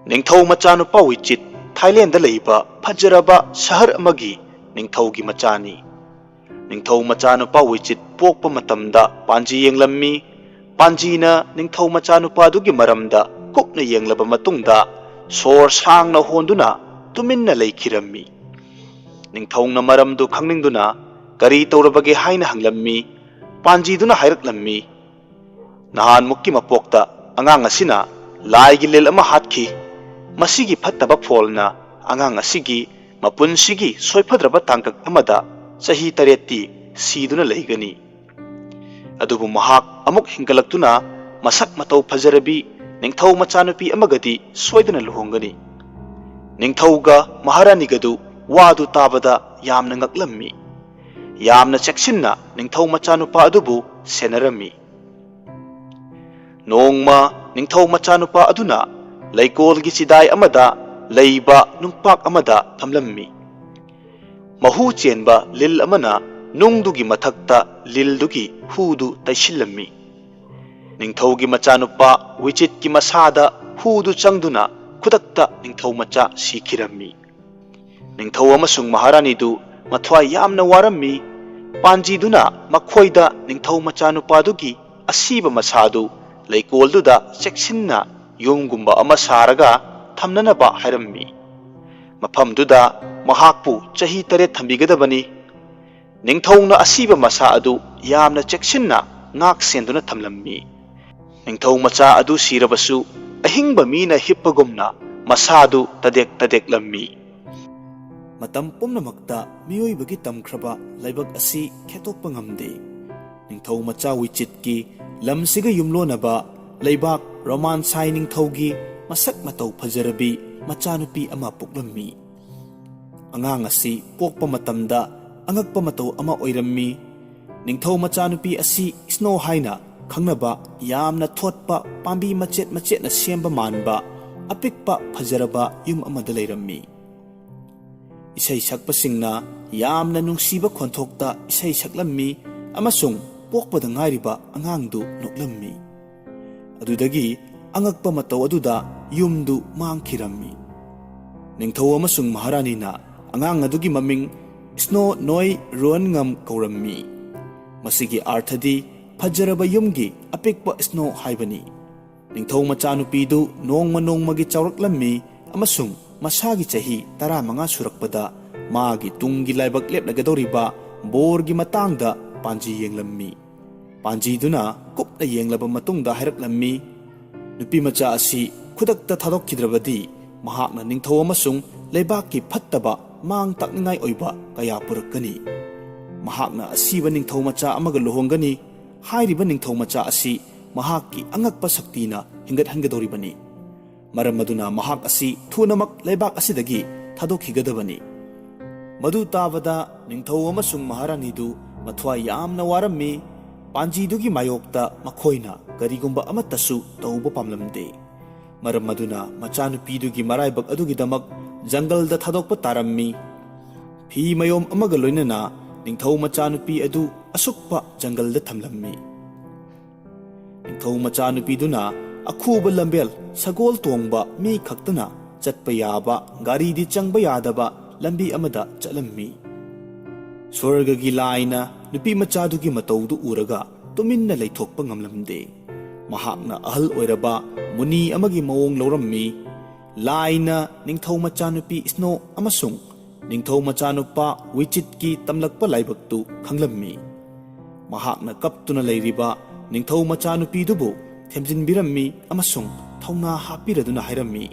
ꯅꯤꯡꯊꯧ ꯃꯆꯥꯅꯨꯄꯥ ꯋꯤꯆꯤꯠ ꯊꯥꯏꯂꯦꯟꯗ ꯂꯩꯕ ꯐꯖꯔꯕ ꯁꯍꯔ ꯑꯃꯒꯤ ꯅꯤꯡꯊꯧꯒꯤ ꯃꯆꯥꯅꯤ꯫ ꯅꯤꯡꯊꯧ ꯃꯆꯥꯅꯨꯄꯥ ꯋꯤꯆꯤꯠ ꯄꯣꯛꯄ ꯃꯇꯝꯗ ꯄꯥꯟꯖꯤ ꯌꯦꯡꯂꯝꯃꯤ꯫ ꯄꯥꯟꯖꯤꯅ ꯅꯤꯡꯊꯧ ꯃꯆꯥꯅꯨꯄꯥꯗꯨꯒꯤ ꯃꯔꯝꯗ ꯀꯨꯞꯅ ꯌꯦꯡꯂꯕ ꯃꯇꯨꯡꯗ ꯁꯣꯔ ꯁꯥꯡꯅ ꯍꯣꯟꯗꯨꯅ ꯇꯨꯃꯤꯟꯅ ꯂꯩꯈꯤꯔꯝꯃꯤ꯫ ꯅꯤꯡꯊꯧꯅ ꯃꯔꯝꯗꯨ ꯈꯪꯅꯤꯡꯗꯨꯅ ꯀꯔꯤ ꯇꯧꯔꯕꯒꯦ ꯍꯥꯏꯅ ꯍꯪꯂꯝꯃꯤ꯫ ꯄꯥꯟꯖꯤꯗꯨꯅ ꯍꯥꯏꯔꯛꯂꯝꯃꯤ, ꯅꯍꯥꯟꯃꯨꯛꯀꯤ ꯃꯄꯣꯛꯇ ꯑꯉꯥꯡ ꯑꯁꯤꯅ ꯂꯥꯏꯒꯤ ꯂꯤꯜ ꯑꯃ ꯍꯥꯠꯈꯤ꯫ ꯃꯁꯤꯒꯤ ꯐꯠꯇꯕ ꯐꯣꯜꯅ ꯑꯉꯥꯡ ꯑꯁꯤꯒꯤ ꯃꯄꯨꯟꯁꯤꯒꯤ ꯁꯣꯏꯐꯗ꯭ꯔꯕ ꯇꯥꯡꯀꯛ ꯑꯃꯗ ꯆꯍꯤ 8ꯇꯤ ꯁꯤꯗꯨꯅ ꯂꯩꯒꯅꯤ꯫ ꯑꯗꯨꯕꯨ ꯃꯍꯥꯛ ꯑꯃꯨꯛ ꯍꯤꯡꯒꯠꯂꯛꯇꯨꯅ ꯃꯁꯛ ꯃꯇꯧ ꯐꯖꯔꯕꯤ ꯅꯤꯡꯊꯧ ꯃꯆꯥꯅꯨꯄꯤ ꯑꯃꯒꯗꯤ ꯁꯣꯏꯗꯅ ꯂꯨꯍꯣꯡꯒꯅꯤ꯫ ꯅꯤꯡꯊꯧꯒ ꯃꯍꯥꯔꯥꯅꯤꯒꯗꯨ ꯋꯥꯗꯨ ꯇꯥꯕꯗ ꯌꯥꯝꯅ ꯉꯛꯂꯝꯃꯤ꯫ ꯌꯥꯝꯅ ꯆꯦꯛꯁꯤꯟꯅ ꯅꯤꯡꯊꯧ ꯃꯆꯥꯅꯨꯄꯥ ꯑꯗꯨꯕꯨ ꯁꯦꯟꯅꯔꯝꯃꯤ꯫ ꯅꯣꯡꯃ ꯅꯤꯡꯊꯧ ꯃꯆꯥꯅꯨꯄꯥ ꯑꯗꯨꯅ ꯂꯩꯀꯣꯜꯒꯤ ꯆꯤꯗꯥꯏ ꯑꯃꯗ ꯂꯩꯕ ꯅꯨꯡꯄꯥꯛ ꯑꯃꯗ ꯊꯝꯂꯝꯃꯤ꯫ ꯃꯍꯨ ꯆꯦꯟꯕ ꯂꯤꯜ ꯑꯃꯅ ꯅꯨꯡꯗꯨꯒꯤ ꯃꯊꯛꯇ ꯂꯤꯜꯗꯨꯒꯤ ꯍꯨꯗꯨ ꯇꯩꯁꯤꯜꯂꯝꯃꯤ꯫ ꯅꯤꯡꯊꯧꯒꯤ ꯃꯆꯥꯅꯨꯄꯥ ꯋꯤꯆꯤꯠꯀꯤ ꯃꯁꯥꯗ ꯍꯨꯗꯨ ꯆꯪꯗꯨꯅ ꯈꯨꯗꯛꯇ ꯅꯤꯡꯊꯧ ꯃꯆꯥ ꯁꯤꯈꯤꯔꯝꯃꯤ꯫ ꯅꯤꯡꯊꯧ ꯑꯃꯁꯨꯡ ꯃꯍꯥꯔꯥꯅꯤꯗꯨ ꯃꯊ꯭ꯋꯥꯏ ꯌꯥꯝꯅ ꯋꯥꯔꯝꯃꯤ꯫ ꯄꯥꯟꯖꯤꯗꯨꯅ ꯃꯈꯣꯏꯗ ꯅꯤꯡꯊꯧ ꯃꯆꯥꯅꯨꯄꯥꯗꯨꯒꯤ ꯑꯁꯤꯕ ꯃꯁꯥꯗꯨ ꯂꯩꯀꯣꯜꯗꯨꯗ ꯆꯦꯛꯁꯤꯟꯅ ꯌꯨꯝꯒꯨꯝꯕ ꯑꯃ ꯁꯥꯔꯒ ꯊꯝꯅꯅꯕ ꯍꯥꯏꯔꯝꯃꯤ꯫ ꯃꯐꯝꯗꯨꯗ ꯃꯍꯥꯛꯄꯨ ꯆꯍꯤ 8 ꯊꯝꯕꯤꯒꯗꯕꯅꯤ꯫ ꯅꯤꯡꯊꯧꯅ ꯑꯁꯤꯕ ꯃꯁꯥ ꯑꯗꯨ ꯌꯥꯝꯅ ꯆꯦꯛꯁꯤꯟꯅ ꯉꯥꯛ ꯁꯦꯟꯗꯨꯅ ꯊꯝꯂꯝꯃꯤ꯫ ꯅꯤꯡꯊꯧ ꯃꯆꯥ ꯑꯗꯨ ꯁꯤꯔꯕꯁꯨ ꯑꯍꯤꯡꯕ ꯃꯤꯅ ꯍꯤꯞꯄꯒꯨꯝꯅ ꯃꯁꯥꯗꯨ ꯇꯗꯦꯛ ꯇꯗꯦꯛꯂꯝꯃꯤ꯫ ꯃꯇꯝ ꯄꯨꯝꯅꯃꯛꯇ ꯃꯤꯑꯣꯏꯕꯒꯤ ꯇꯝꯈ꯭ꯔꯕ ꯂꯥꯏꯕꯛ ꯑꯁꯤ ꯈꯦꯠꯇꯣꯛꯄ ꯉꯝꯗꯦ꯫ ꯅꯤꯡꯊꯧ ꯃꯆꯥ ꯋꯤꯆꯤꯠꯀꯤ ꯂꯝꯁꯤꯒ ꯌꯨꯝꯂꯣꯟꯅꯕ ꯂꯩꯕꯥꯛ ꯔꯣꯃꯥꯟꯁꯥꯏ ꯅꯤꯡꯊꯧꯒꯤ ꯃꯁꯛ ꯃꯇꯧ ꯐꯖꯔꯕꯤ ꯃꯆꯥꯅꯨꯄꯤ ꯑꯃ ꯄꯣꯛꯂꯝꯃꯤ꯫ ꯑꯉꯥꯡ ꯑꯁꯤ ꯄꯣꯛꯄ ꯃꯇꯝꯗ ꯑꯉꯛꯄ ꯃꯇꯧ ꯑꯃ ꯑꯣꯏꯔꯝꯃꯤ꯫ ꯅꯤꯡꯊꯧ ꯃꯆꯥꯅꯨꯄꯤ ꯑꯁꯤ ꯁ꯭ꯅꯣ ꯍꯥꯏꯅ ꯈꯪꯅꯕ ꯌꯥꯝꯅ ꯊꯣꯠꯄ ꯄꯥꯝꯕꯤ ꯃꯆꯦꯠ ꯃꯆꯦꯠꯅ ꯁꯦꯝꯕ ꯃꯥꯟꯕ ꯑꯄꯤꯛꯄ ꯐꯖꯔꯕ ꯌꯨꯝ ꯑꯃꯗ ꯂꯩꯔꯝꯃꯤ꯫ ꯏꯁꯩ ꯁꯛꯄꯁꯤꯡꯅ ꯌꯥꯝꯅ ꯅꯨꯡꯁꯤꯕ ꯈꯣꯟꯊꯣꯛꯇ ꯏꯁꯩ ꯁꯛꯂꯝꯃꯤ ꯑꯃꯁꯨꯡ ꯄꯣꯛꯄꯗ ꯉꯥꯏꯔꯤꯕ ꯑꯉꯥꯡꯗꯨ ꯅꯣꯛꯂꯝꯃꯤ꯫ ꯑꯗꯨꯗꯒꯤ ꯑꯉꯛꯄ ꯃꯇꯧ ꯑꯗꯨꯗ ꯌꯨꯝꯗꯨ ꯃꯥꯡꯈꯤꯔꯝꯃꯤ꯫ ꯅꯤꯡꯊꯧ ꯑꯃꯁꯨꯡ ꯃꯍꯥꯔꯥꯅꯤꯅ ꯑꯉꯥꯡ ꯑꯗꯨꯒꯤ ꯃꯃꯤꯡ ꯁ꯭ꯅꯣ ꯅꯣꯏ ꯔꯨꯑꯟꯉꯝ ꯀꯧꯔꯝꯃꯤ꯫ ꯃꯁꯤꯒꯤ ꯑꯥꯔꯊꯗꯤ ꯐꯖꯔꯕ ꯌꯨꯝꯒꯤ ꯑꯄꯤꯛꯄ ꯁ꯭ꯅꯣ ꯍꯥꯏꯕꯅꯤ꯫ ꯅꯤꯡꯊꯧ ꯃꯆꯥꯅꯨꯄꯤꯗꯨ ꯅꯣꯡꯃ ꯅꯣꯡꯃꯒꯤ ꯆꯥꯎꯔꯛꯂꯝꯃꯤ ꯑꯃꯁꯨꯡ ꯃꯁꯥꯒꯤ ꯆꯍꯤ 15 ꯁꯨꯔꯛꯄꯗ ꯃꯥꯒꯤ ꯇꯨꯡꯒꯤ ꯂꯥꯏꯕꯛ ꯂꯦꯞꯂꯒꯗꯧꯔꯤꯕ ꯕꯣꯔꯒꯤ ꯃꯇꯥꯡꯗ ꯄꯥꯟꯖꯤ ꯌꯦꯡꯂꯝꯃꯤ꯫ ꯄꯥꯟꯖꯤꯗꯨꯅ ꯀꯨꯞꯅ ꯌꯦꯡꯂꯕ ꯃꯇꯨꯡꯗ ꯍꯥꯏꯔꯛꯂꯝꯃꯤ, ꯅꯨꯄꯤ ꯃꯆꯥ ꯑꯁꯤ ꯈꯨꯗꯛꯇ ꯊꯥꯗꯣꯛꯈꯤꯗ꯭ꯔꯕꯗꯤ ꯃꯍꯥꯛꯅ ꯅꯤꯡꯊꯧ ꯑꯃꯁꯨꯡ ꯂꯩꯕꯥꯛꯀꯤ ꯐꯠꯇꯕ ꯃꯥꯡ ꯇꯥꯛꯅꯤꯡꯉꯥꯏ ꯑꯣꯏꯕ ꯀꯌꯥ ꯄꯨꯔꯛꯀꯅꯤ꯫ ꯃꯍꯥꯛꯅ ꯑꯁꯤꯕ ꯅꯤꯡꯊꯧ ꯃꯆꯥ ꯑꯃꯒ ꯂꯨꯍꯣꯡꯒꯅꯤ꯫ ꯍꯥꯏꯔꯤꯕ ꯅꯤꯡꯊꯧ ꯃꯆꯥ ꯑꯁꯤ ꯃꯍꯥꯛꯀꯤ ꯑꯉꯛꯄ ꯁꯛꯇꯤꯅ ꯍꯤꯡꯒꯠꯍꯟꯒꯗꯧꯔꯤꯕꯅꯤ꯫ ꯃꯔꯝ ꯑꯗꯨꯅ ꯃꯍꯥꯛ ꯑꯁꯤ ꯊꯨꯅꯃꯛ ꯂꯩꯕꯥꯛ ꯑꯁꯤꯗꯒꯤ ꯊꯥꯗꯣꯛꯈꯤꯒꯗꯕꯅꯤ꯫ ꯃꯗꯨ ꯇꯥꯕꯗ ꯅꯤꯡꯊꯧ ꯑꯃꯁꯨꯡ ꯃꯍꯥꯔꯥꯅꯤꯗꯨ ꯃꯊ꯭ꯋꯥꯏ ꯌꯥꯝꯅ ꯋꯥꯔꯝꯃꯤ꯫ ꯄꯥꯟꯖꯤꯗꯨꯒꯤ ꯃꯥꯌꯣꯛꯇ ꯃꯈꯣꯏꯅ ꯀꯔꯤꯒꯨꯝꯕ ꯑꯃꯠꯇꯁꯨ ꯇꯧꯕ ꯄꯥꯝꯂꯝꯗꯦ꯫ ꯃꯔꯝ ꯑꯗꯨꯅ ꯃꯆꯥꯅꯨꯄꯤꯗꯨꯒꯤ ꯃꯔꯥꯏꯕꯛ ꯑꯗꯨꯒꯤꯗꯃꯛ ꯖꯪꯒꯜꯗ ꯊꯥꯗꯣꯛꯄ ꯇꯥꯔꯝꯃꯤ꯫ ꯐꯤ ꯃꯌꯣꯝ ꯑꯃꯒ ꯂꯣꯏꯅꯅ ꯅꯤꯡꯊꯧ ꯃꯆꯥꯅꯨꯄꯤ ꯑꯗꯨ ꯑꯁꯨꯛꯄ ꯖꯪꯒꯜꯗ ꯊꯝꯂꯝꯃꯤ꯫ ꯅꯤꯡꯊꯧ ꯃꯆꯥꯅꯨꯄꯤꯗꯨꯅ ꯑꯈꯨꯕ ꯂꯝꯕꯦꯜ ꯁꯒꯣꯜ ꯇꯣꯡꯕ ꯃꯤ ꯈꯛꯇꯅ ꯆꯠꯄ ꯌꯥꯕ ꯒꯥꯔꯤꯗꯤ ꯆꯪꯕ ꯌꯥꯗꯕ ꯂꯝꯕꯤ ꯑꯃꯗ ꯆꯠꯂꯝꯃꯤ꯫ ꯁ꯭ꯋꯔꯒꯒꯤ ꯂꯥꯏꯅ ꯅꯨꯄꯤ ꯃꯆꯥꯗꯨꯒꯤ ꯃꯇꯧꯗꯨ ꯎꯔꯒ ꯇꯨꯃꯤꯟꯅ ꯂꯩꯊꯣꯛꯄ ꯉꯝꯂꯝꯗꯦ꯫ ꯃꯍꯥꯛꯅ ꯑꯍꯜ ꯑꯣꯏꯔꯕ ꯃꯨꯅꯤ ꯑꯃꯒꯤ ꯃꯑꯣꯡ ꯂꯧꯔꯝꯃꯤ꯫ ꯂꯥꯏꯅ ꯅꯤꯡꯊꯧ ꯃꯆꯥꯅꯨꯄꯤ ꯁ꯭ꯅꯣ ꯑꯃꯁꯨꯡ ꯅꯤꯡꯊꯧ ꯃꯆꯥꯅꯨꯄꯥ ꯋꯤꯆꯤꯠꯀꯤ ꯇꯝꯂꯛꯄ ꯂꯥꯏꯕꯛꯇꯨ ꯈꯪꯂꯝꯃꯤ꯫ ꯃꯍꯥꯛꯅ ꯀꯞꯇꯨꯅ ꯂꯩꯔꯤꯕ ꯅꯤꯡꯊꯧ ꯃꯆꯥꯅꯨꯄꯤꯗꯨꯕꯨ ꯊꯦꯝꯖꯤꯟꯕꯤꯔꯝꯃꯤ ꯑꯃꯁꯨꯡ ꯊꯧꯅꯥ ꯍꯥꯞꯄꯤꯔꯗꯨꯅ ꯍꯥꯏꯔꯝꯃꯤ,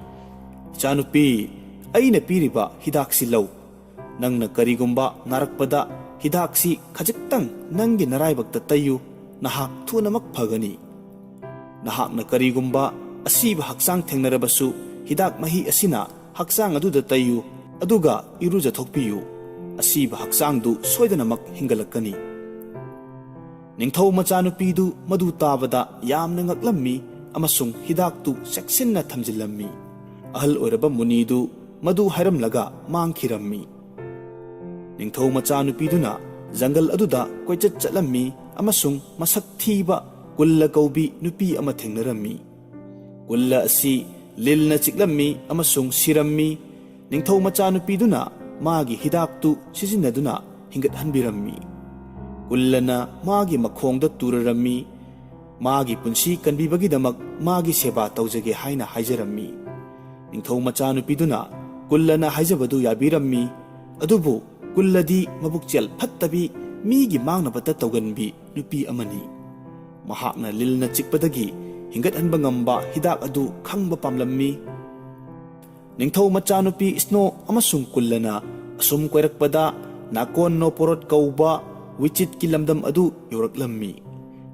ꯏꯆꯥꯅꯨꯄꯤ, ꯑꯩꯅ ꯄꯤꯔꯤꯕ ꯍꯤꯗꯥꯛꯁꯤ ꯂꯧ꯫ ꯅꯪꯅ ꯀꯔꯤꯒꯨꯝꯕ ꯅꯥꯔꯛꯄꯗ ꯍꯤꯗꯥꯛꯁꯤ ꯈꯖꯤꯛꯇꯪ ꯅꯪꯒꯤ ꯅꯔꯥꯏꯕꯛꯇ ꯇꯩꯌꯨ, ꯅꯍꯥꯛ ꯊꯨꯅꯃꯛ ꯐꯒꯅꯤ꯫ ꯅꯍꯥꯛꯅ ꯀꯔꯤꯒꯨꯝꯕ ꯑꯁꯤꯕ ꯍꯛꯆꯥꯡ ꯊꯦꯡꯅꯔꯕꯁꯨ ꯍꯤꯗꯥꯛ ꯃꯍꯤ ꯑꯁꯤꯅ ꯍꯛꯆꯥꯡ ꯑꯗꯨꯗ ꯇꯩꯌꯨ, ꯑꯗꯨꯒ ꯏꯔꯨꯖꯊꯣꯛꯄꯤꯌꯨ꯫ ꯑꯁꯤꯕ ꯍꯛꯆꯥꯡꯗꯨ ꯁꯣꯏꯗꯅꯃꯛ ꯍꯤꯡꯒꯠꯂꯛꯀꯅꯤ꯫ ꯅꯤꯡꯊꯧ ꯃꯆꯥꯅꯨꯄꯤꯗꯨ ꯃꯗꯨ ꯇꯥꯕꯗ ꯌꯥꯝꯅ ꯉꯛꯂꯝꯃꯤ ꯑꯃꯁꯨꯡ ꯍꯤꯗꯥꯛꯇꯨ ꯆꯦꯛꯁꯤꯟꯅ ꯊꯝꯖꯤꯜꯂꯝꯃꯤ꯫ ꯑꯍꯜ ꯑꯣꯏꯔꯕ ꯃꯨꯅꯤꯗꯨ ꯃꯗꯨ ꯍꯥꯏꯔꯝꯂꯒ ꯃꯥꯡꯈꯤꯔꯝꯃꯤ꯫ ꯅꯤꯡꯊꯧ ꯃꯆꯥꯅꯨꯄꯤꯗꯨꯅ ꯖꯪꯒꯜ ꯑꯗꯨꯗ ꯀꯣꯏꯆꯠ ꯆꯠꯂꯝꯃꯤ amasung masak thiba kulla kaubi nupi ama thengnarammi. Kulla asi lilna chiklammi amasung sirammi. Ningthau machanupiduna magi hidaktu sisinaduna hingathanbirammi. Kullana magi makhongda turarammi. Magi punsi kanbibagidamak magi seba taujage haina haijarammi. Ningthau machanupiduna kullana haijabadu yabirammi. Adubu kulladi mabukchel phattabi migi mangnabata tauganbi nupi amani. Mahakna lilna chikpadagi hingathanba ngamba hidak adu khangba pamlammi. Ningthau machanupi snow amasung kullana asum koirakpada nakon no porot kauba wichit ki lamdam adu yoraklammi.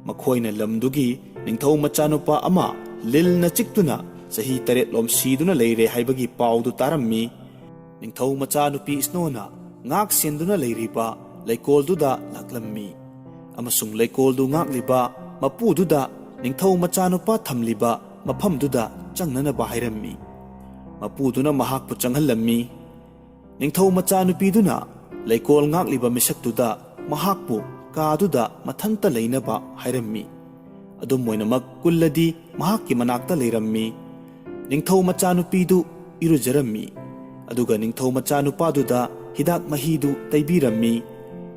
Makhoina lamdugi ningthau machanupa ama lilna chiktuna sahi taret lom siduna leire haibagi paudu tarammi. Ningthau machanupi snow na ngak senduna leiriba laikolduda laklammi. Amasung laikoldu ngakliba mapududa ningthau machanupa thamliba mafamduda changnanaba hairammi. Mapuduna mahakpu changhallammi. Ningthau machanupiduna laikol ngakliba misaktuda mahakpu kaduda mathanta leinaba hairammi. Adum moinamak kulladi mahakki manakta leirammi. Ningthau machanupidu irujarammi. Aduga ningthau machanupaduda hidak mahidu taibirammi.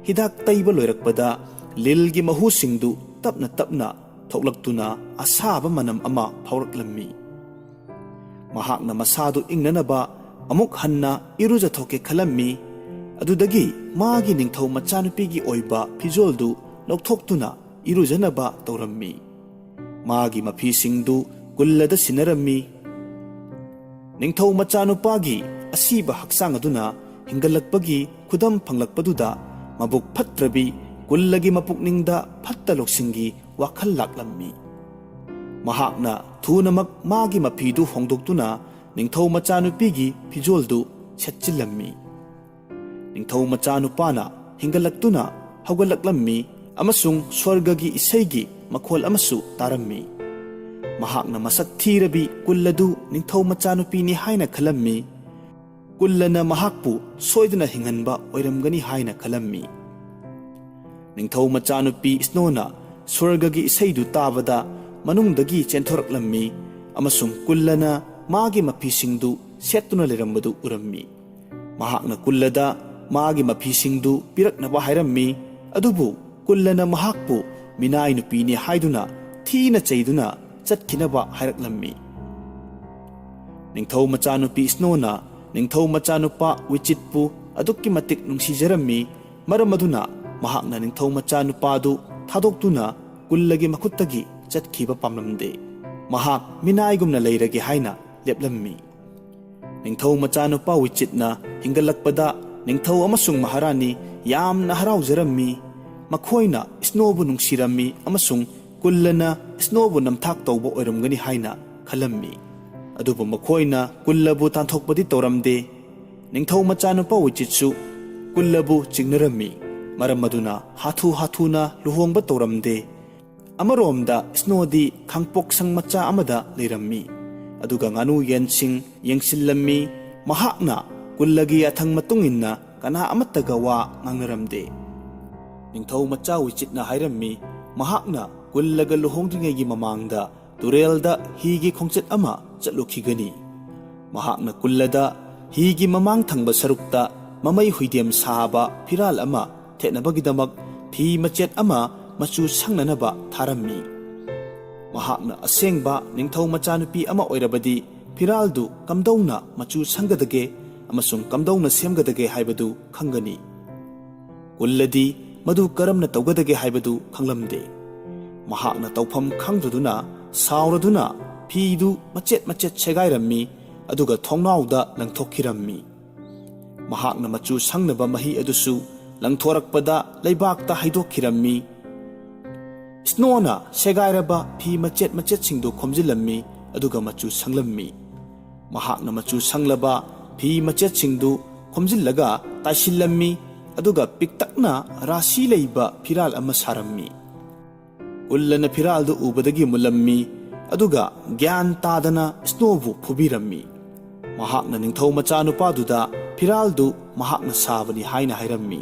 Hidak taiba loirakpada lilgi mahusingdu tapna tapna thoklaktuna asaba manam ama phauraklammi. Mahakna masadu ingnanaba amuk hanna irujathoke khalammi. Adudagi magi ningthau machanupigi oiba pijoldu lokthokhtuna irujanaba taurammi. Magi maphisingdu kullada sinarammi. Ningthau machanupagi asiba haksang aduna hingalakpagi khudam phanglakpaduda mabuk phatrabi kullagi mapukningda phatta loksingi wakhal laklammi. Mahakna thunamak magi mapidu hongdoktuna ningthau machanupigi pijoldu setchillammi. Ningthau machanupana hingalaktuna haugalaklammi amasung swargagi isaigi makhol amasu tarammi. Mahakna masak thirabi kulladu ningthau machanupini haina khalammi. Kullana mahakpu soiduna hinghanba oiramgani haina khalammi. Ningthau machanupi snona swargagi isaidu tabada manungdagi chenthorklammi amasung kullana magi maphisingdu settuna lerambadu urammi. Mahakna kullada magi maphisingdu piraknaba hairammi. Adubu kullana mahakpu minai nupini haiduna thina chaiduna chatkinaba hairaklammi. Ningthau machanupi snona ningthau machanupa wichitpu adukki matik nungsijarammi. Maramaduna mahakna ningthau machanupadu thadokduna kullagi makhuttagi chatkhiba pamlamde. Mahak minaigumna leirage haina leplammi. Ningthau machanupa wichitna hingalakpada ningthau amasung maharani yamna haraujarammi. Makhoina snobu nungsirammi amasung kullana snobu namthak tawba oiramgani haina khalammi. Adubu makhoina kullabu tanthokpadi tawramde. Ningthau machanupa wichitsu kullabu chignarammi. Maramaduna hathuna luhongba tawramde. Amaromda snodi khangpok sangmacha amada leirammi. Aduga nganu yensing yengsillammi. Mahakna kullagi athang matunginna kana amattaga wa ngangnaramde. Ningthau macha wichitna hairammi. Mahakna kullaga luhongdringegi mamangda turelda higi khongchet ama chatlukhigani. Mahakna kullada higi mamang thangba sarukta mamai huidem sahaba phiral ama theknabagidamak phi machet ama machu sangnanaba tharammi. Mahakna asengba ningthau machanupi ama oirabadi phiraldu kamdowna machu sangadage amasung kamdowna semgadage haibadu khangani. Kulladi madu karamna tawgadage haibadu khanglamde. Mahakna tawpham khangduduna sauraduna phidu machet segairammi. Aduga thongnauda langthokhirammi. Mahakna machu sangnaba mahi adusu langthorakpada leibakta haidokhirammi. Snona segairaba phi machet singdu khomjilammi. Aduga machu sanglammi. Mahakna machu sanglaba phi machet singdu khomjillaga taisillammi. Aduga piktakna rasi leiba phiral ama sarammi. Kullana phiraldu ubadagi mulammi. Aduga gyan tadana snobu phubirammi. Mahakna ningthau machanupaduda phiraldu mahakna sabani haina hairammi.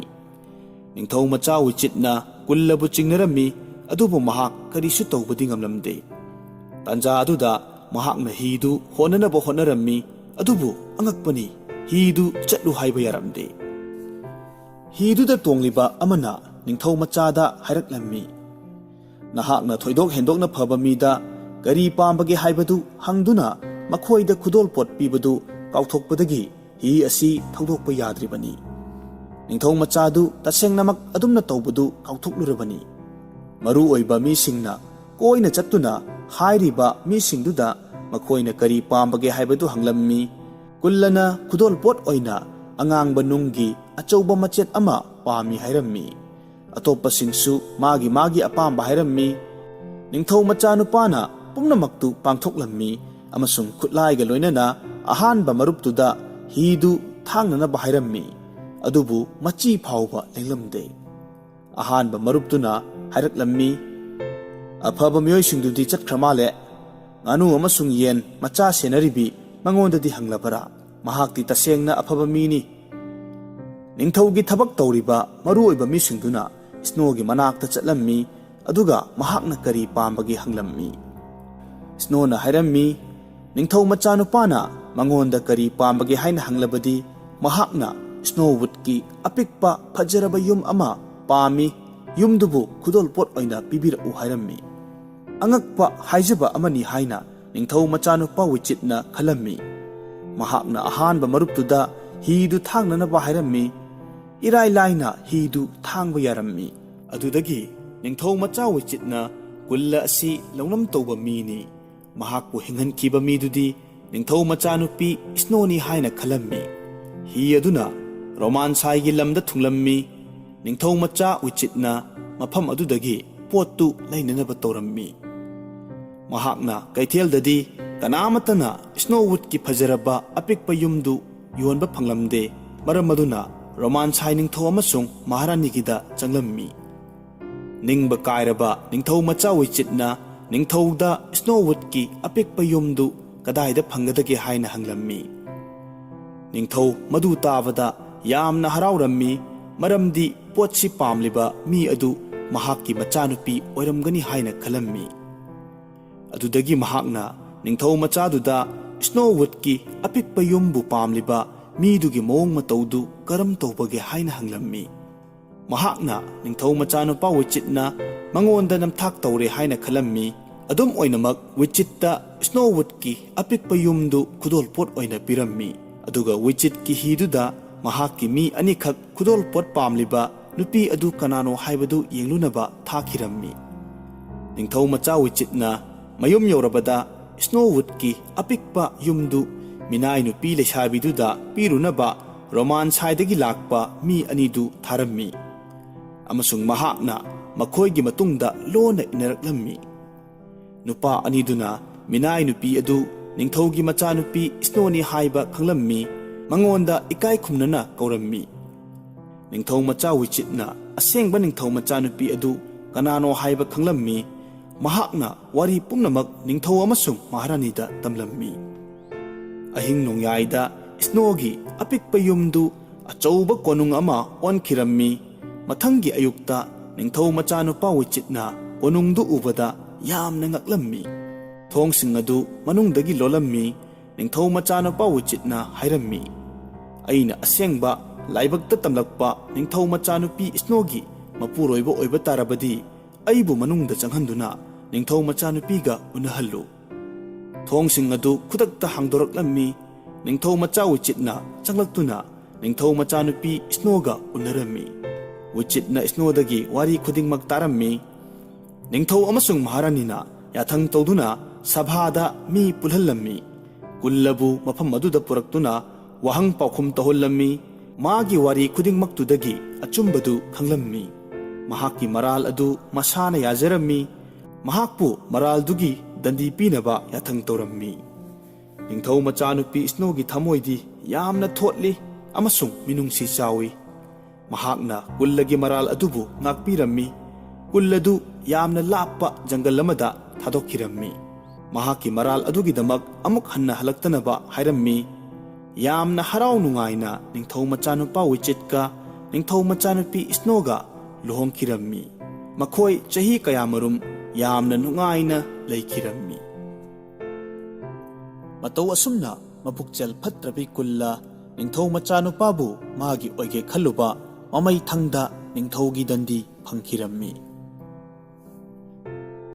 Ningthau macha wichitna ꯀꯨꯜꯂꯕꯨ ꯆꯤꯡꯅꯔꯝꯃꯤ ꯑꯗꯨꯕꯨ ꯃꯍꯥꯛ ꯀꯔꯤꯁꯨ ꯇꯧꯕꯗꯤ ꯉꯝꯂꯝꯗꯦ꯫ ꯇꯥꯟꯖꯥ ꯑꯗꯨꯗ ꯃꯍꯥꯛꯅ ꯍꯤꯗꯨ ꯍꯣꯠꯅꯅꯕ ꯍꯣꯠꯅꯔꯝꯃꯤ ꯑꯗꯨꯕꯨ ꯑꯉꯛꯄꯅꯤ ꯍꯤꯗꯨ ꯆꯠꯂꯨ ꯍꯥꯏꯕ ꯌꯥꯔꯝꯗꯦ꯫ ꯍꯤꯗꯨꯗ ꯇꯣꯡꯂꯤꯕ ꯑꯃꯅ ꯅꯤꯡꯊꯧ ꯃꯆꯥꯗ ꯍꯥꯏꯔꯛꯂꯝꯃꯤ, ꯅꯍꯥꯛꯅ ꯊꯣꯏꯗꯣꯛ ꯍꯦꯟꯗꯣꯛꯅ ꯐꯕ ꯃꯤꯗ ꯀꯔꯤ ꯄꯥꯝꯕꯒꯦ ꯍꯥꯏꯕꯗꯨ ꯍꯪꯗꯨꯅ ꯃꯈꯣꯏꯗ ꯈꯨꯗꯣꯜꯄꯣꯠ ꯄꯤꯕꯗꯨ ꯀꯥꯎꯊꯣꯛꯄꯗꯒꯤ ꯍꯤ ꯑꯁꯤ ꯊꯧꯗꯣꯛꯄ ꯌꯥꯗ꯭ꯔꯤꯕꯅꯤ꯫ ꯅꯤꯡꯊꯧ ꯃꯆꯥꯗꯨ ꯇꯁꯦꯡꯅꯃꯛ ꯑꯗꯨꯝꯅ ꯇꯧꯕꯗꯨ ꯀꯥꯎꯊꯣꯛꯂꯨꯔꯕꯅꯤ꯫ ꯃꯔꯨ ꯑꯣꯏꯕ ꯃꯤꯁꯤꯡꯅ ꯀꯣꯏꯅ ꯆꯠꯇꯨꯅ ꯍꯥꯏꯔꯤꯕ ꯃꯤꯁꯤꯡꯗꯨꯗ ꯃꯈꯣꯏꯅ ꯀꯔꯤ ꯄꯥꯝꯕꯒꯦ ꯍꯥꯏꯕꯗꯨ ꯍꯪꯂꯝꯃꯤ꯫ ꯀꯨꯜꯂꯅ ꯈꯨꯗꯣꯜꯄꯣꯠ ꯑꯣꯏꯅ ꯑꯉꯥꯡꯕ ꯅꯨꯡꯒꯤ ꯑꯆꯧꯕ ꯃꯆꯦꯠ ꯑꯃ ꯄꯥꯝꯃꯤ ꯍꯥꯏꯔꯝꯃꯤ꯫ ꯑꯇꯣꯞꯄꯁꯤꯡꯁꯨ ꯃꯥꯒꯤ ꯃꯥꯒꯤ ꯑꯄꯥꯝꯕ ꯍꯥꯏꯔꯝꯃꯤ꯫ ꯅꯤꯡꯊꯧ ꯃꯆꯥꯅꯨꯄꯥꯅ ꯄꯨꯝꯅꯃꯛꯇꯨ ꯄꯥꯡꯊꯣꯛꯂꯝꯃꯤ ꯑꯃꯁꯨꯡ ꯈꯨꯠꯂꯥꯏꯒ ꯂꯣꯏꯅꯅ ꯑꯍꯥꯟꯕ ꯃꯔꯨꯞꯇꯨꯗ ꯍꯤꯗꯨ ꯊꯥꯡꯅꯅꯕ ꯍꯥꯏꯔꯝꯃꯤ ꯑꯗꯨꯕꯨ ꯃꯆꯤ ꯐꯥꯎꯕ ꯂꯦꯡꯂꯝꯗꯦ꯫ ꯑꯍꯥꯟꯕ ꯃꯔꯨꯞꯇꯨꯅ ꯍꯥꯏꯔꯛꯂꯝꯃꯤ, ꯑꯐꯕ ꯃꯤꯑꯣꯏꯁꯤꯡꯗꯨꯗꯤ ꯆꯠꯈ꯭ꯔ ꯃꯥꯜꯂꯦ꯫ ꯉꯥꯅꯨ ꯑꯃꯁꯨꯡ ꯌꯦꯟ ꯃꯆꯥ ꯁꯦꯟꯅꯔꯤꯕꯤ ꯃꯉꯣꯟꯗꯗꯤ ꯍꯪꯂꯕꯔꯥ? ꯃꯍꯥꯛꯇꯤ ꯇꯁꯦꯡꯅ ꯑꯐꯕ ꯃꯤꯅꯤ꯫ ꯅꯤꯡꯊꯧꯒꯤ ꯊꯕꯛ ꯇꯧꯔꯤꯕ ꯃꯔꯨ ꯑꯣꯏꯕ ꯃꯤꯁꯤꯡꯗꯨꯅ ꯁ꯭ꯅꯣꯒꯤ ꯃꯅꯥꯛꯇ ꯆꯠꯂꯝꯃꯤ ꯑꯗꯨꯒ ꯃꯍꯥꯛꯅ ꯀꯔꯤ ꯄꯥꯝꯕꯒꯦ ꯍꯪꯂꯝꯃꯤ꯫ ꯁ꯭ꯅꯣꯅ ꯍꯥꯏꯔꯝꯃꯤ, ꯅꯤꯡꯊꯧ ꯃꯆꯥꯅꯨꯄꯥꯅ ꯃꯉꯣꯟꯗ ꯀꯔꯤ ꯄꯥꯝꯕꯒꯦ ꯍꯥꯏꯅ ꯍꯪꯂꯕꯗꯤ ꯃꯍꯥꯛꯅ ꯁ꯭ꯅꯣꯋꯨꯗꯀꯤ ꯑꯄꯤꯛꯄ ꯐꯖꯔꯕ ꯌꯨꯝ ꯑꯃ ꯄꯥꯝꯃꯤ, ꯌꯨꯝꯗꯨꯕꯨ ꯈꯨꯗꯣꯜꯄꯣꯠ ꯑꯣꯏꯅ ꯄꯤꯕꯤꯔꯛꯎ ꯍꯥꯏꯔꯝꯃꯤ꯫ ꯑꯉꯛꯄ ꯍꯥꯏꯖꯕ ꯑꯃꯅꯤ ꯍꯥꯏꯅ ꯅꯤꯡꯊꯧ ꯃꯆꯥꯅꯨꯄꯥ ꯋꯤꯆꯤꯠꯅ ꯈꯜꯂꯝꯃꯤ꯫ ꯃꯍꯥꯛꯅ ꯑꯍꯥꯟꯕ ꯃꯔꯨꯞꯇꯨꯗ ꯍꯤꯗꯨ ꯊꯥꯡꯅꯅꯕ ꯍꯥꯏꯔꯝꯃꯤ꯫ ꯏꯔꯥꯏ ꯂꯥꯏꯅ ꯍꯤꯗꯨ ꯊꯥꯡꯕ ꯌꯥꯔꯝꯃꯤ꯫ ꯑꯗꯨꯗꯒꯤ ꯅꯤꯡꯊꯧ ꯃꯆꯥ ꯋꯤꯆꯤꯠꯅ ꯀꯨꯜꯂ ꯑꯁꯤ ꯂꯧꯅꯝ ꯇꯧꯕ ꯃꯤꯅꯤ, ꯃꯍꯥꯛꯄꯨ ꯍꯤꯡꯍꯟꯈꯤꯕ ꯃꯤꯗꯨꯗꯤ ꯅꯤꯡꯊꯧ ꯃꯆꯥꯅꯨꯄꯤ ꯁ꯭ꯅꯣꯅꯤ ꯍꯥꯏꯅ ꯈꯜꯂꯝꯃꯤ꯫ ꯍꯤ ꯑꯗꯨꯅ ꯔꯣꯃꯥꯟꯁꯥꯏꯒꯤ ꯂꯝꯗ ꯊꯨꯡꯂꯝꯃꯤ꯫ ꯅꯤꯡꯊꯧ ꯃꯆꯥ ꯋꯤꯆꯤꯠꯅ ꯃꯐꯝ ꯑꯗꯨꯗꯒꯤ ꯄꯣꯠꯇꯨ ꯂꯩꯅꯅꯕ ꯇꯧꯔꯝꯃꯤ꯫ ꯃꯍꯥꯛꯅ ꯀꯩꯊꯦꯜꯗꯗꯤ ꯀꯅꯥꯃꯠꯇꯅ ꯁ꯭ꯅꯣꯋꯨꯗꯀꯤ ꯐꯖꯔꯕ ꯑꯄꯤꯛꯄ ꯌꯨꯝꯗꯨ ꯌꯣꯟꯕ ꯐꯪꯂꯝꯗꯦ, ꯃꯔꯝ ꯑꯗꯨꯅ ꯔꯣꯃꯥꯟꯁꯥꯏ ꯅꯤꯡꯊꯧ ꯑꯃꯁꯨꯡ ꯃꯍꯥꯔꯥꯅꯤꯒꯤꯗ ꯆꯪꯂꯝꯃꯤ꯫ ꯅꯤꯡꯕ ꯀꯥꯏꯔꯕ ꯅꯤꯡꯊꯧ ꯃꯆꯥ ꯋꯤꯆꯤꯠꯅ ꯅꯤꯡꯊꯧꯗ ꯁ꯭ꯅꯣꯋꯨꯗꯀꯤ ꯑꯄꯤꯛꯄ ꯌꯨꯝꯗꯨ ꯀꯗꯥꯏꯗ ꯐꯪꯒꯗꯒꯦ ꯍꯥꯏꯅ ꯍꯪꯂꯝꯃꯤ꯫ ꯅꯤꯡꯊꯧ ꯃꯗꯨ ꯇꯥꯕꯗ ꯌꯥꯝꯅ ꯍꯔꯥꯎꯔꯝꯃꯤ, ꯃꯔꯝꯗꯤ ꯄꯣꯠꯁꯤ ꯄꯥꯝꯂꯤꯕ ꯃꯤ ꯑꯗꯨ ꯃꯍꯥꯛꯀꯤ ꯃꯆꯥꯅꯨꯄꯤ ꯑꯣꯏꯔꯝꯒꯅꯤ ꯍꯥꯏꯅ ꯈꯜꯂꯝꯃꯤ꯫ ꯑꯗꯨꯗꯒꯤ ꯃꯍꯥꯛꯅ ꯅꯤꯡꯊꯧ ꯃꯆꯥꯗꯨꯗ ꯁ꯭ꯅꯣꯋꯨꯗꯀꯤ ꯑꯄꯤꯛꯄ ꯌꯨꯝꯕꯨ ꯄꯥꯝꯂꯤꯕ ꯃꯤꯗꯨꯒꯤ ꯃꯑꯣꯡ ꯃꯇꯧꯗꯨ ꯀꯔꯝ ꯇꯧꯕꯒꯦ ꯍꯥꯏꯅ ꯍꯪꯂꯝꯃꯤ꯫ ꯃꯍꯥꯛꯅ ꯅꯤꯡꯊꯧ ꯃꯆꯥꯅꯨꯄꯥ ꯋꯤꯆꯤꯠꯅ ꯃꯉꯣꯟꯗ ꯅꯝꯊꯥꯛ ꯇꯧꯔꯦ ꯍꯥꯏꯅ ꯈꯜꯂꯝꯃꯤ꯫ ꯑꯗꯨꯝ ꯑꯣꯏꯅꯃꯛ ꯋꯤꯆꯤꯠꯇ ꯁ꯭ꯅꯣꯋꯨꯗꯀꯤ ꯑꯄꯤꯛꯄ ꯌꯨꯝꯗꯨ ꯈꯨꯗꯣꯜꯄꯣꯠ ꯑꯣꯏꯅ ꯄꯤꯔꯝꯃꯤ, ꯑꯗꯨꯒ ꯋꯤꯆꯤꯠꯀꯤ ꯍꯤꯗꯨꯗ ꯃꯍꯥꯛꯀꯤ ꯃꯤ ꯑꯅꯤꯈꯛ ꯈꯨꯗꯣꯜꯄꯣꯠ ꯄꯥꯝꯂꯤꯕ ꯅꯨꯄꯤ ꯑꯗꯨ ꯀꯅꯥꯅꯣ ꯍꯥꯏꯕꯗꯨ ꯌꯦꯡꯂꯨꯅꯕ ꯊꯥꯈꯤꯔꯝꯃꯤ꯫ ꯅꯤꯡꯊꯧ ꯃꯆꯥ ꯋꯤꯆꯤꯠꯅ ꯃꯌꯨꯝ ꯌꯧꯔꯕꯗ ꯁ꯭ꯅꯣꯋꯨꯗꯀꯤ ꯑꯄꯤꯛꯄ ꯌꯨꯝꯗꯨ ꯃꯤꯅꯥꯏ ꯅꯨꯄꯤ ꯂꯩꯁꯥꯕꯤꯗꯨꯗ ꯄꯤꯔꯨꯅꯕ ꯔꯣꯃꯥꯟꯁꯥꯏꯗꯒꯤ ꯂꯥꯛꯄ ꯃꯤ ꯑꯅꯤꯗꯨ ꯊꯥꯔꯝꯃꯤ, ꯑꯃꯁꯨꯡ ꯃꯍꯥꯛꯅ ꯃꯈꯣꯏꯒꯤ ꯃꯇꯨꯡꯗ ꯂꯣꯟꯅ ꯏꯟꯅꯔꯛꯂꯝꯃꯤ꯫ ꯅꯨꯄꯥ ꯑꯅꯤꯗꯨꯅ ꯃꯤꯅꯥꯏ ꯅꯨꯄꯤ ꯑꯗꯨ ꯅꯤꯡꯊꯧꯒꯤ ꯃꯆꯥꯅꯨꯄꯤ ꯁ꯭ꯅꯣꯅꯤ ꯍꯥꯏꯕ ꯈꯪꯂꯝꯃꯤ, ꯃꯉꯣꯟꯗ ꯏꯀꯥꯏ ꯈꯨꯝꯅꯅ ꯀꯧꯔꯝꯃꯤ꯫ ꯅꯤꯡꯊꯧ ꯃꯆꯥ ꯋꯤꯆꯤꯠꯅ ꯑꯁꯦꯡꯕ ꯅꯤꯡꯊꯧ ꯃꯆꯥꯅꯨꯄꯤ ꯑꯗꯨ ꯀꯅꯥꯅꯣ ꯍꯥꯏꯕ ꯈꯪꯂꯝꯃꯤ꯫ ꯃꯍꯥꯛꯅ ꯋꯥꯔꯤ ꯄꯨꯝꯅꯃꯛ ꯅꯤꯡꯊꯧ ꯑꯃꯁꯨꯡ ꯃꯍꯥꯔꯥꯅꯤꯗ ꯇꯝꯂꯝꯃꯤ꯫ ꯑꯍꯤꯡ ꯅꯣꯡꯌꯥꯏꯗ ꯁ꯭ꯅꯣꯒꯤ ꯑꯄꯤꯛꯄ ꯌꯨꯝꯗꯨ ꯑꯆꯧꯕ ꯀꯣꯅꯨꯡ ꯑꯃ ꯑꯣꯟꯈꯤꯔꯝꯃꯤ꯫ ꯃꯊꯪꯒꯤ ꯑꯌꯨꯛꯇ ꯅꯤꯡꯊꯧ ꯃꯆꯥꯅꯨꯄꯥ ꯋꯤꯆꯤꯠꯅ ꯀꯣꯅꯨꯡꯗꯨ ꯎꯕꯗ ꯌꯥꯝꯅ ꯉꯛꯂꯝꯃꯤ꯫ ꯊꯣꯡꯁꯤꯡ ꯑꯗꯨ ꯃꯅꯨꯡꯗꯒꯤ ꯂꯣꯜꯂꯝꯃꯤ꯫ ꯅꯤꯡꯊꯧ ꯃꯆꯥꯅꯨꯄꯥ ꯋꯤꯆꯤꯠꯅ ꯍꯥꯏꯔꯝꯃꯤ, ꯑꯩꯅ ꯑꯁꯦꯡꯕ ꯂꯥꯏꯕꯛꯇ ꯇꯝꯂꯛꯄ ꯅꯤꯡꯊꯧ ꯃꯆꯥꯅꯨꯄꯤ ꯁ꯭ꯅꯣꯒꯤ ꯃꯄꯨꯔꯣꯏꯕ ꯑꯣꯏꯕ ꯇꯥꯔꯕꯗꯤ ꯑꯩꯕꯨ ꯃꯅꯨꯡꯗ ꯆꯪꯍꯟꯗꯨꯅ ꯅꯤꯡꯊꯧ ꯃꯆꯥꯅꯨꯄꯤꯒ ꯎꯅꯍꯜꯂꯨ꯫ ꯊꯣꯡꯁꯤꯡ ꯑꯗꯨ ꯈꯨꯗꯛꯇ ꯍꯥꯡꯗꯣꯔꯛꯂꯝꯃꯤ꯫ ꯅꯤꯡꯊꯧ ꯃꯆꯥ ꯋꯤꯆꯤꯠꯅ ꯆꯪꯂꯛꯇꯨꯅ ꯅꯤꯡꯊꯧ ꯃꯆꯥꯅꯨꯄꯤ ꯁ꯭ꯅꯣꯒ ꯎꯅꯔꯝꯃꯤ꯫ ꯋꯤꯆꯤꯠꯅ ꯁ꯭ꯅꯣꯗꯒꯤ ꯋꯥꯔꯤ ꯈꯨꯗꯤꯡꯃꯛ ꯇꯥꯔꯝꯃꯤ꯫ ꯅꯤꯡꯊꯧ ꯑꯃꯁꯨꯡ ꯃꯍꯥꯔꯥꯅꯤꯅ ꯌꯥꯊꯪ ꯇꯧꯗꯨꯅ ꯁꯚꯥꯗ ꯃꯤ ꯄꯨꯜꯍꯜꯂꯝꯃꯤ꯫ ꯀꯨꯜꯂꯕꯨ ꯃꯐꯝ ꯑꯗꯨꯗ ꯄꯨꯔꯛꯇꯨꯅ ꯋꯥꯍꯪ ꯄꯥꯎꯈꯨꯝ ꯇꯧꯍꯜꯂꯝꯃꯤ꯫ ꯃꯥꯒꯤ ꯋꯥꯔꯤ ꯈꯨꯗꯤꯡꯃꯛꯇꯨꯗꯒꯤ ꯑꯆꯨꯝꯕꯗꯨ ꯈꯪꯂꯝꯃꯤ꯫ ꯃꯍꯥꯛꯀꯤ ꯃꯔꯥꯜ ꯑꯗꯨ ꯃꯁꯥꯅ ꯌꯥꯖꯔꯝꯃꯤ꯫ ꯃꯍꯥꯛꯄꯨ ꯃꯔꯥꯜꯗꯨꯒꯤ ꯗꯟꯗꯤ ꯄꯤꯅꯕ ꯌꯥꯊꯪ ꯇꯧꯔꯝꯃꯤ꯫ ꯅꯤꯡꯊꯧ ꯃꯆꯥꯅꯨꯄꯤ ꯁ꯭ꯅꯣꯒꯤ ꯊꯃꯣꯏꯗꯤ ꯌꯥꯝꯅ ꯊꯣꯠꯂꯤ ꯑꯃꯁꯨꯡ ꯃꯤꯅꯨꯡꯁꯤ ꯆꯥꯎꯏ꯫ ꯃꯍꯥꯛꯅ ꯀꯨꯜꯂꯒꯤ ꯃꯔꯥꯜ ꯑꯗꯨꯕꯨ ꯉꯥꯛꯄꯤꯔꯝꯃꯤ꯫ ꯀꯨꯜꯂꯗꯨ ꯌꯥꯝꯅ ꯂꯥꯞꯄ ꯖꯪꯒꯜ ꯑꯃꯗ ꯊꯥꯗꯣꯛꯈꯤꯔꯝꯃꯤ꯫ ꯃꯍꯥꯛꯀꯤ ꯃꯔꯥꯜ ꯑꯗꯨꯒꯤꯗꯃꯛ ꯑꯃꯨꯛ ꯍꯟꯅ ꯍꯜꯂꯛꯇꯅꯕ ꯍꯥꯏꯔꯝꯃꯤ꯫ ꯌꯥꯝꯅ ꯍꯔꯥꯎ ꯅꯨꯡꯉꯥꯏꯅ ꯅꯤꯡꯊꯧ ꯃꯆꯥꯅꯨꯄꯥ ꯋꯤꯆꯤꯠꯀ ꯅꯤꯡꯊꯧ ꯃꯆꯥꯅꯨꯄꯤ ꯁ꯭ꯅꯣꯒ ꯂꯨꯍꯣꯡꯈꯤꯔꯝꯃꯤ꯫ ꯃꯈꯣꯏ ꯆꯍꯤ ꯀꯌꯥꯃꯔꯨꯝ ꯌꯥꯝꯅ ꯅꯨꯡꯉꯥꯏꯅ ꯂꯩꯈꯤꯔꯝꯃꯤ꯫ ꯃꯇꯧ ꯑꯁꯨꯝꯅ ꯃꯄꯨꯛꯆꯦꯜ ꯐꯠꯇ꯭ꯔꯕꯤ ꯀꯨꯜꯂ ꯅꯤꯡꯊꯧ ꯃꯆꯥꯅꯨꯄꯥꯕꯨ ꯃꯥꯒꯤ ꯑꯣꯏꯒꯦ ꯈꯜꯂꯨꯕ ꯃꯃꯩ ꯊꯪꯗ ꯅꯤꯡꯊꯧꯒꯤ ꯗꯟꯗꯤ ꯐꯪꯈꯤꯔꯝꯃꯤ꯫